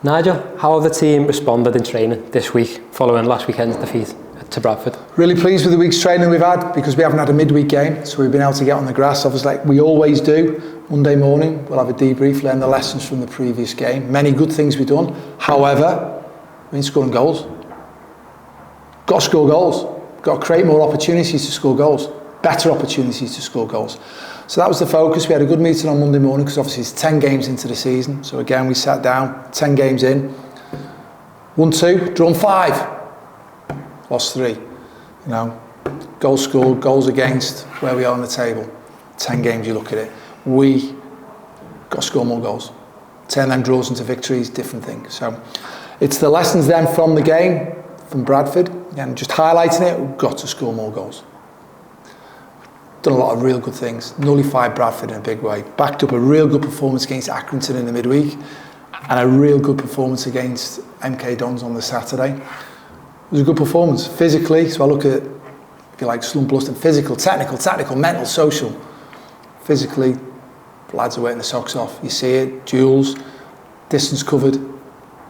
Nigel, how have the team responded in training this week following last weekend's defeat to Bradford? Really pleased with the week's training we've had, because we haven't had a midweek game, so we've been able to get on the grass, obviously, like we always do. Monday morning we'll have a debrief, learn the lessons from the previous game. Many good things we've done, however, we ain't scoring goals. Got to score goals, got to create more opportunities to score goals, better opportunities to score goals. So that was the focus. We had a good meeting on Monday morning, because obviously it's 10 games into the season, so again we sat down, 10 games in, 1-2, drawn 5, lost 3, goals scored, goals against, where we are on the table. 10 games, you look at it, we got to score more goals. Turn them draws into victories, different things. So it's the lessons then from the game, from Bradford, and just highlighting it, we've got to score more goals. Done a lot of real good things, nullified Bradford in a big way, backed up a real good performance against Accrington in the midweek, and a real good performance against MK Dons on the Saturday. It was a good performance, physically, so I look at, if you like, slump lust and physical, tactical, mental, social. Physically, lads are working the socks off. You see it, duels, distance covered,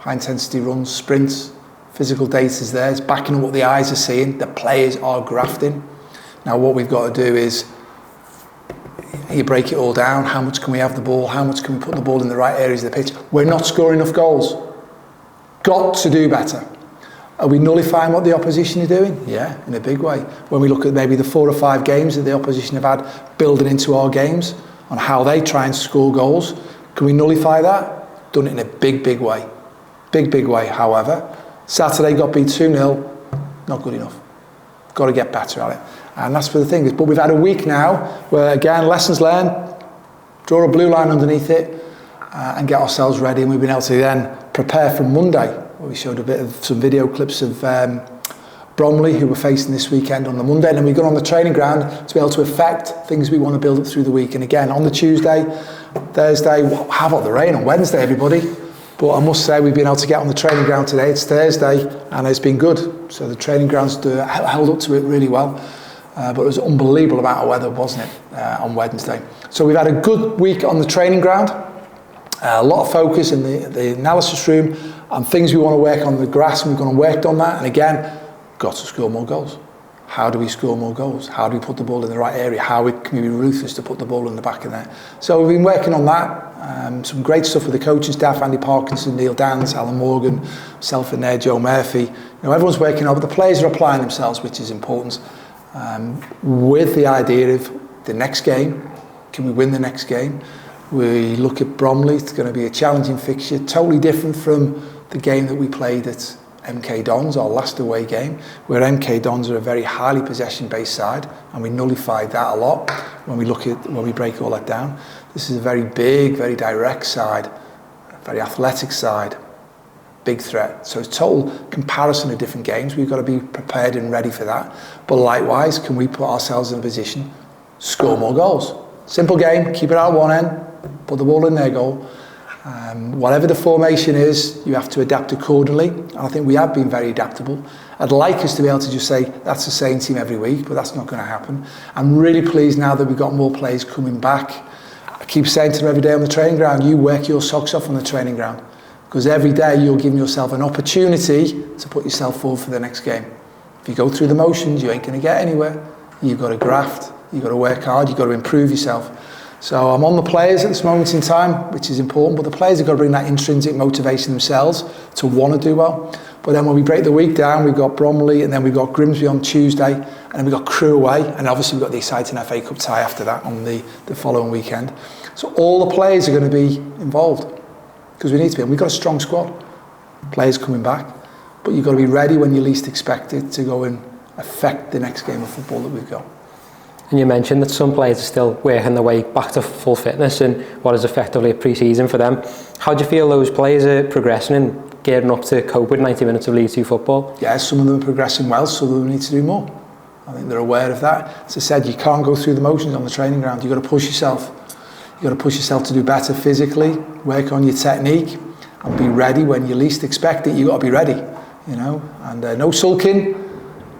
high intensity runs, sprints, physical data's there, it's backing up what the eyes are seeing, the players are grafting. Now what we've got to do is, you break it all down, how much can we have the ball, how much can we put the ball in the right areas of the pitch? We're not scoring enough goals. Got to do better. Are we nullifying what the opposition are doing? Yeah, in a big way. When we look at maybe the 4 or 5 games that the opposition have had building into our games, on how they try and score goals, can we nullify that? Done it in a big way. Big way, however. Saturday got beat 2-0, not good enough. Got to get better at it. And that's where the thing is. But we've had a week now where, again, lessons learned, draw a blue line underneath it, and get ourselves ready. And we've been able to then prepare for Monday, where we showed a bit of some video clips of Bromley, who we're facing this weekend on the Monday. And then we got on the training ground to be able to affect things we want to build up through the week. And again, on the Tuesday, Thursday, how about the rain on Wednesday, everybody? But I must say, we've been able to get on the training ground today. It's Thursday, and it's been good. So the training grounds held up to it really well. But it was an unbelievable amount of weather, wasn't it, on Wednesday. So we've had a good week on the training ground. A lot of focus in the analysis room on things we want to work on the grass, and we've gone and worked on that. And again, got to score more goals. How do we score more goals? How do we put the ball in the right area? How can we be ruthless to put the ball in the back of there? So we've been working on that. Some great stuff with the coaching staff, Andy Parkinson, Neil Dance, Alan Morgan, myself in there, Joe Murphy. Everyone's working on it, but the players are applying themselves, which is important. With the idea of the next game, can we win the next game? We look at Bromley, it's going to be a challenging fixture, totally different from the game that we played at MK Dons, our last away game, where MK Dons are a very highly possession-based side, and we nullified that a lot when we break all that down. This is a very big, very direct side, very athletic side, big threat. So it's total comparison of different games. We've got to be prepared and ready for that. But likewise, can we put ourselves in a position, score more goals? Simple game, keep it out one end, put the ball in their goal. Whatever the formation is, you have to adapt accordingly. And I think we have been very adaptable. I'd like us to be able to just say, that's the same team every week, but that's not going to happen. I'm really pleased now that we've got more players coming back. I keep saying to them every day on the training ground, you work your socks off on the training ground. Because every day you're giving yourself an opportunity to put yourself forward for the next game. If you go through the motions, you ain't going to get anywhere. You've got to graft, you've got to work hard, you've got to improve yourself. So I'm on the players at this moment in time, which is important, but the players have got to bring that intrinsic motivation themselves to want to do well. But then when we break the week down, we've got Bromley, and then we've got Grimsby on Tuesday, and then we've got Crewe away, and obviously we've got the exciting FA Cup tie after that on the following weekend. So all the players are going to be involved, because we need to be, and we've got a strong squad. Players coming back, but you've got to be ready when you least expect it to go and affect the next game of football that we've got. And you mentioned that some players are still working their way back to full fitness in what is effectively a pre-season for them. How do you feel those players are progressing and gearing up to cope with 90 minutes of League 2 football? Yeah, some of them are progressing well, some of them need to do more. I think they're aware of that. As I said, you can't go through the motions on the training ground. You've got to push yourself. You've got to push yourself to do better physically, work on your technique, and be ready when you least expect it. You've got to be ready, and no sulking,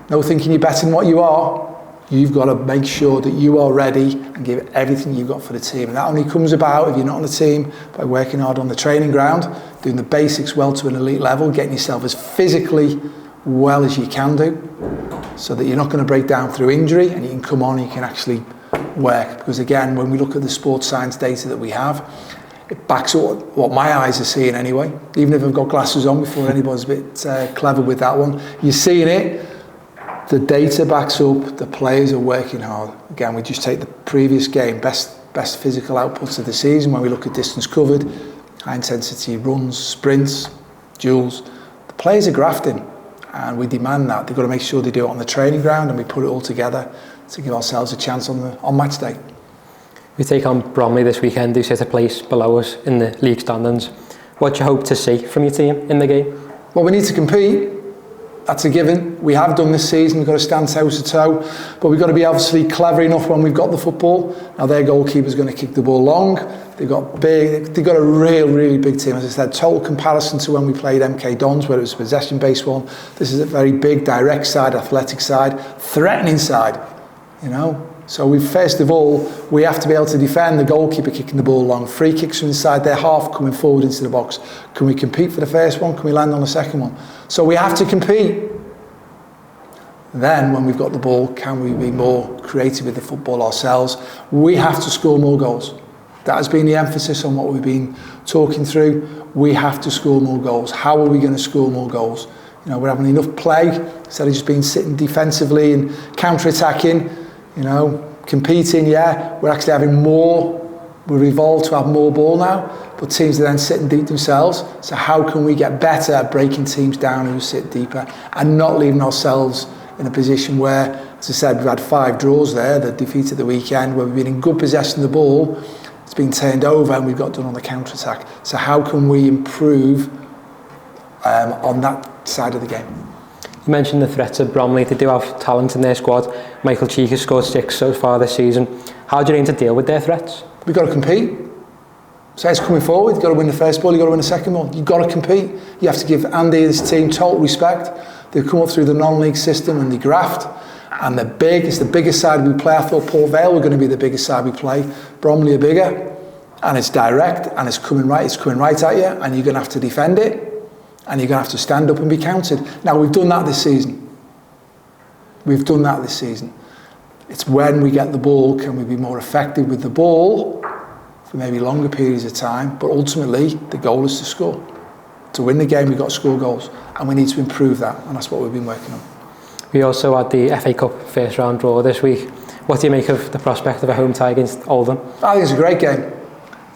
no thinking you're better than what you are. You've got to make sure that you are ready and give everything you've got for the team. And that only comes about if you're not on the team by working hard on the training ground, doing the basics well to an elite level, getting yourself as physically well as you can do, so that you're not going to break down through injury and you can come on and you can actually work. Because again, when we look at the sports science data that we have, it backs up what my eyes are seeing anyway. Even if I've got glasses on before anybody's a bit clever with that one, you're seeing it. The data backs up, the players are working hard. Again, we just take the previous game, best physical outputs of the season when we look at distance covered, high intensity runs, sprints, duels. The players are grafting and we demand that. They've got to make sure they do it on the training ground and we put it all together to give ourselves a chance on match day. We take on Bromley this weekend, who sit a place below us in the league standings. What do you hope to see from your team in the game? Well, we need to compete. That's a given. We have done this season. We've got to stand toe to toe, but we've got to be obviously clever enough when we've got the football. Now their goalkeeper's going to kick the ball long. They've got a really big team. As I said, total comparison to when we played 𝗦𝗢𝗨𝗥𝗧, where it was a possession-based one. This is a very big, direct side, athletic side, threatening side. You know. So first of all, we have to be able to defend the goalkeeper kicking the ball long. Free kicks from inside their half coming forward into the box. Can we compete for the first one? Can we land on the second one? So we have to compete. Then when we've got the ball, can we be more creative with the football ourselves? We have to score more goals. That has been the emphasis on what we've been talking through. We have to score more goals. How are we going to score more goals? You know, we're having enough play instead of just being sitting defensively and counter-attacking. You know, competing, yeah, we're actually having more, we've evolved to have more ball now, but teams are then sitting deep themselves. So how can we get better at breaking teams down who sit deeper and not leaving ourselves in a position where, as I said, we've had 5 draws there, the defeat at the weekend, where we've been in good possession of the ball, it's been turned over and we've got done on the counter-attack. So how can we improve on that side of the game? You mentioned the threats of Bromley. They do have talent in their squad. 𝗦𝗢𝗨𝗥𝗧 has scored 6 so far this season. How do you aim to deal with their threats? We've got to compete. So it's coming forward. You've got to win the first ball, you've got to win the second one. You've got to compete. You have to give Andy and his team total respect. They've come up through the non-league system and they graft. And they're big. It's the biggest side we play. I thought Port Vale were going to be the biggest side we play. Bromley are bigger. And it's direct and it's coming right at you, and you're going to have to defend it. And you're going to have to stand up and be counted. Now, we've done that this season. It's when we get the ball, can we be more effective with the ball for maybe longer periods of time, but ultimately, the goal is to score. To win the game, we've got to score goals, and we need to improve that, and that's what we've been working on. We also had the FA Cup first round draw this week. What do you make of the prospect of a home tie against Oldham? I think it's a great game.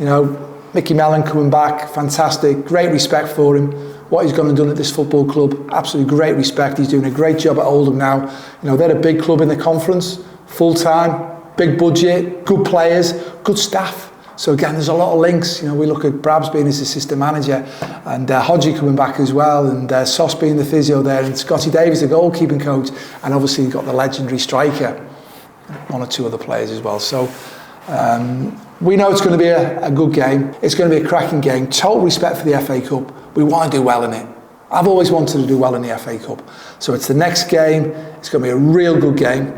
You know, Mickey Mellon coming back, fantastic, great respect for him. What he's gone and done at this football club, absolutely great respect. He's doing a great job at Oldham now. You know, they're a big club in the conference, full-time, big budget, good players, good staff. So again, there's a lot of links. You know, we look at Brabs being his assistant manager, and Hodgie coming back as well, and Sos being the physio there, and Scotty Davies the goalkeeping coach, and obviously you've got the legendary striker, 1 or 2 other players as well. So we know it's going to be a good game. It's going to be a cracking game. Total respect for the FA Cup. We want to do well in it. I've always wanted to do well in the FA Cup. So it's the next game. It's going to be a real good game.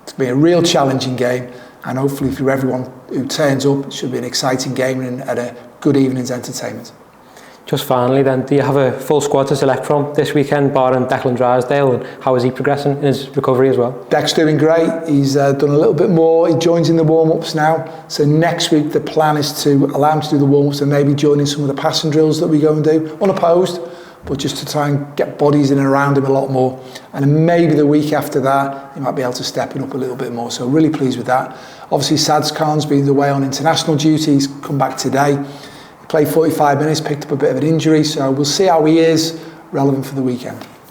It's going to be a real challenging game. And hopefully for everyone who turns up, it should be an exciting game and a good evening's entertainment. Just finally then, do you have a full squad to select from this weekend, barring Declan Drysdale, and how is he progressing in his recovery as well? Dec's doing great. He's done a little bit more. He joins in the warm-ups now. So next week the plan is to allow him to do the warm-ups and maybe join in some of the passing drills that we go and do, unopposed, but just to try and get bodies in and around him a lot more. And then maybe the week after that, he might be able to step it up a little bit more. So really pleased with that. Obviously, 𝗦𝗧𝗔𝗬𝗏's been away on international duty. He's come back today. Played 45 minutes, picked up a bit of an injury, so we'll see how he is relevant for the weekend.